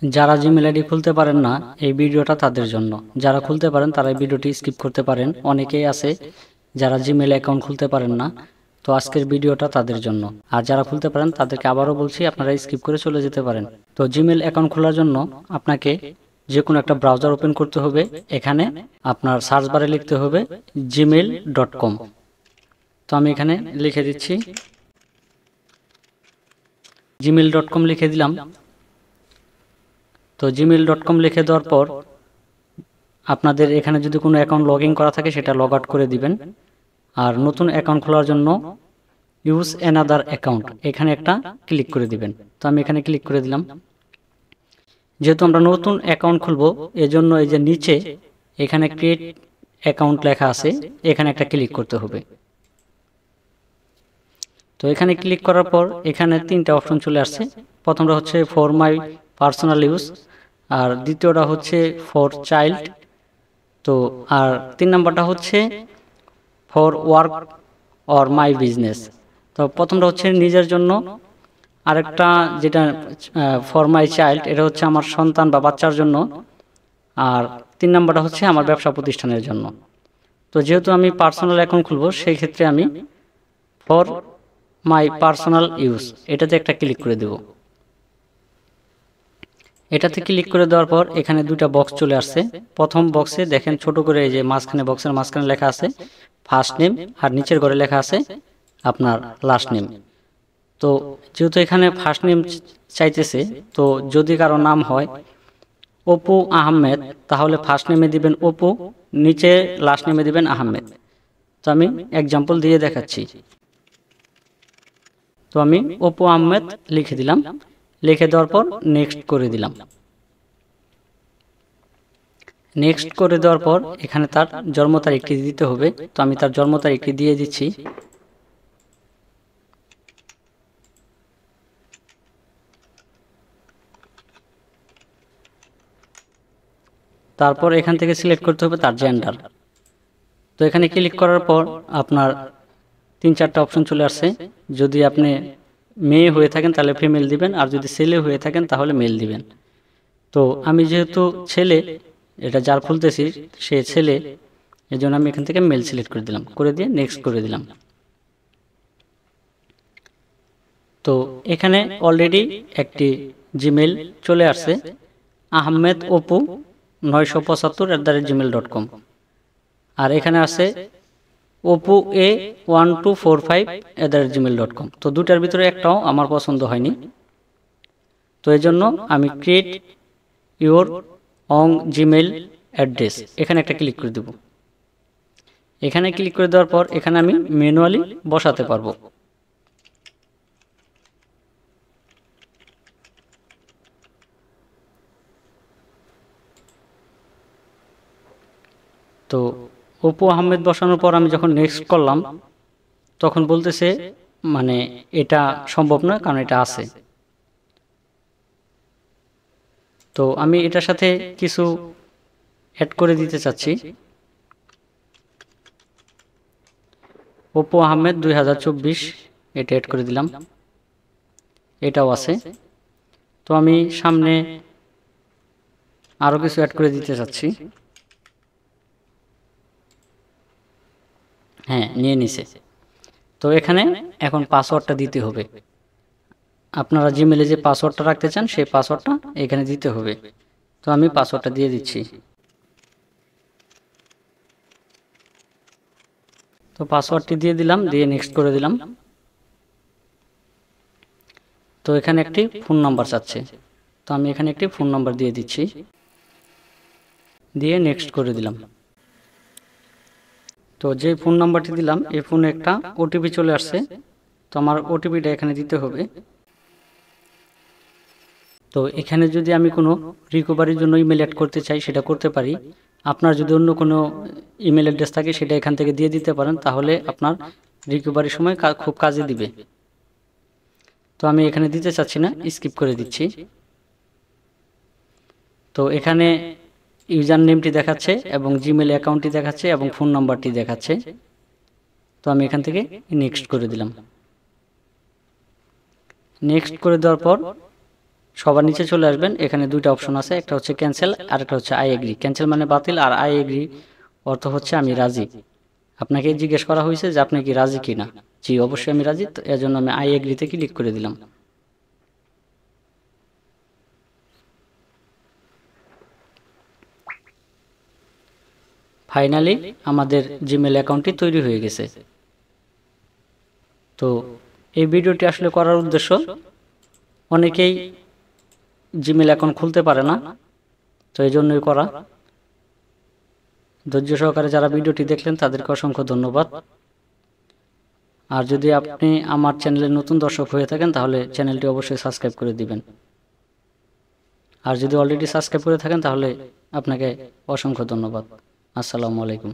যারা Gmail ID খুলতে পারেন না, এই ভিডিওটা তাদের জন্য। যারা খুলতে পারেন তারা এই ভিডিওটি স্কিপ করতে পারেন। অনেকেই আছে যারা জিমেল অ্যাকাউন্ট খুলতে পারেন না, তো আজকের ভিডিওটা তাদের জন্য। আর যারা খুলতে পারেন তাদেরকে আবারও বলছি, আপনারা স্কিপ করে চলে যেতে পারেন। তো জিমেল অ্যাকাউন্ট খোলার জন্য আপনাকে যে কোনো একটা ব্রাউজার ওপেন করতে হবে। এখানে আপনার সার্চ বারে লিখতে হবে gmail.com। তো আমি এখানে লিখে দিচ্ছি gmail.com, লিখে দিলাম। তো gmail.com লিখে দেওয়ার পর আপনাদের এখানে যদি কোনো অ্যাকাউন্ট লগ ইন করা থাকে সেটা লগ আউট করে দিবেন। আর নতুন অ্যাকাউন্ট খোলার জন্য ইউজ অ্যানাদার অ্যাকাউন্ট এখানে একটা ক্লিক করে দিবেন। তো আমি এখানে ক্লিক করে দিলাম। যেহেতু আমরা নতুন অ্যাকাউন্ট খুলবো, এজন্য এই যে নিচে এখানে ক্রিয়েট অ্যাকাউন্ট লেখা আছে, এখানে একটা ক্লিক করতে হবে। তো এখানে ক্লিক করার পর এখানে তিনটা অপশন চলে আসছে। প্রথমটা হচ্ছে ফর মাই পার্সোনাল ইউজ, আর দ্বিতীয়টা হচ্ছে ফর চাইল্ড, তো আর 3 নাম্বারটা হচ্ছে for work or my business. তো প্রথমটা হচ্ছে নিজের জন্য, আরেকটা যেটা ফর মাই চাইল্ড, এটা হচ্ছে আমার সন্তান বা বাচ্চার জন্য, আর 3 নাম্বারটা হচ্ছে আমার ব্যবসা প্রতিষ্ঠানের জন্য। তো যেহেতু আমি পার্সোনাল অ্যাকাউন্ট খুলবো, সেই ক্ষেত্রে আমি ফর মাই পার্সোনাল ইউজ এটাতে একটা ক্লিক করে দেব। এটাতে ক্লিক করে দেওয়ার পর এখানে দুটা বক্স চলে আসছে। প্রথম বক্সে দেখেন ছোট করে এই যে মাঝখানে, বক্সের মাঝখানে লেখা আছে ফার্স্ট নেম, আর নিচের ঘরে লেখা আছে আপনার লাস্ট নেম। তো যেহেতু এখানে ফার্স্ট নেম চাইতেছে, তো যদি কারো নাম হয় অপু আহমেদ, তাহলে ফার্স্ট নেমে দিবেন অপু, নিচে লাস্ট নেমে দিবেন আহমেদ। তো আমি এক্সাম্পল দিয়ে দেখাচ্ছি। তো আমি অপু আহমেদ লিখে দিলাম। লিখে দেওয়ার পর নেক্সট করে দিলাম। নেক্সট করে দেওয়ার পর এখানে তার জন্ম তারিখটি দিতে হবে। তো আমি তার জন্ম তারিখটি দিয়ে দিচ্ছি। তারপর এখান থেকে সিলেক্ট করতে হবে তার জেন্ডার। তো এখানে ক্লিক করার পর আপনার 3-4টা অপশন চলে আসছে। যদি আপনি মেয়ে হয়ে থাকেন তাহলে ফিমেল দিবেন, আর যদি ছেলে হয়ে থাকেন তাহলে মেল দিবেন। তো আমি যেহেতু ছেলে, এটা যার খুলতেছি সে ছেলে, এই জন্য আমি এখান থেকে মেল সিলেক্ট করে দিলাম, করে দিয়ে নেক্সট করে দিলাম। তো এখানে অলরেডি একটি জিমেল চলে আসছে, আহমেদ অপু 975@gmail.com। আর এখানে আছে অপু a1245@gmail.com। তো দুটার ভিতরে একটাও আমার পছন্দ হয়নি। তো এই জন্য আমি create your on Gmail address এখানে একটা ক্লিক করে দেব। এখানে ক্লিক করে দেওয়ার পর এখানে আমি ম্যানুয়ালি বসাতে পারবো। তো অপু আহমেদ বসানোর পর আমি যখন নেক্সট করলাম, তখন বলতেছে মানে এটা সম্ভব নয়, কারণ এটা আছে। তো আমি এটার সাথে কিছু অ্যাড করে দিতে চাচ্ছি। অপু আহমেদ 2024 এটা অ্যাড করে দিলাম, এটাও আছে। তো আমি সামনে আরও কিছু অ্যাড করে দিতে চাচ্ছি। হ্যাঁ, নিয়ে নিছে। তো এখানে এখন পাসওয়ার্ডটা দিতে হবে। আপনারা জিমেলে যে পাসওয়ার্ডটা রাখতে চান সেই পাসওয়ার্ডটা এখানে দিতে হবে। তো আমি পাসওয়ার্ডটা দিয়ে দিচ্ছি। তো পাসওয়ার্ডটি দিয়ে দিলাম, দিয়ে নেক্সট করে দিলাম। তো এখানে একটি ফোন নাম্বার চাচ্ছে, তো আমি এখানে একটি ফোন নাম্বার দিয়ে দিচ্ছি, দিয়ে নেক্সট করে দিলাম। তো যে ফোন নাম্বারটি দিলাম এই ফোনে একটা ওটিপি চলে আসছে। তো আমার ওটিপিটা এখানে দিতে হবে। তো এখানে যদি আমি কোনো রিকভারির জন্য ইমেল অ্যাড করতে চাই সেটা করতে পারি। আপনার যদি অন্য কোনো ইমেল অ্যাড্রেস থাকে সেটা এখান থেকে দিয়ে দিতে পারেন, তাহলে আপনার রিকভারির সময় খুব কাজে দিবে। তো আমি এখানে দিতে চাচ্ছি না, স্কিপ করে দিচ্ছি। তো এখানে ইউজার নেমটি দেখাচ্ছে এবং জিমেল অ্যাকাউন্টটি দেখাচ্ছে এবং ফোন নাম্বারটি দেখাচ্ছে। তো আমি এখান থেকে নেক্সট করে দিলাম। নেক্সট করে দেওয়ার পর সবার নিচে চলে আসবেন, এখানে দুইটা অপশন আছে, একটা হচ্ছে ক্যান্সেল আর একটা হচ্ছে আই এগ্রি। ক্যান্সেল মানে বাতিল, আর আই এগ্রি অর্থ হচ্ছে আমি রাজি। আপনাকে জিজ্ঞেস করা হয়েছে যে আপনি কি রাজি কিনা। জি অবশ্যই আমি রাজি, তো এর জন্য আমি আই এগ্রিতে ক্লিক করে দিলাম। ফাইনালি আমাদের জিমেল অ্যাকাউন্টটি তৈরি হয়ে গেছে। তো এই ভিডিওটি আসলে করার উদ্দেশ্য, অনেকেই জিমেল অ্যাকাউন্ট খুলতে পারে না, তো এই জন্যই করা। ধৈর্য সহকারে যারা ভিডিওটি দেখলেন তাদেরকে অসংখ্য ধন্যবাদ। আর যদি আপনি আমার চ্যানেলের নতুন দর্শক হয়ে থাকেন তাহলে চ্যানেলটি অবশ্যই সাবস্ক্রাইব করে দিবেন। আর যদি অলরেডি সাবস্ক্রাইব করে থাকেন তাহলে আপনাকে অসংখ্য ধন্যবাদ। আসসালামু আলাইকুম।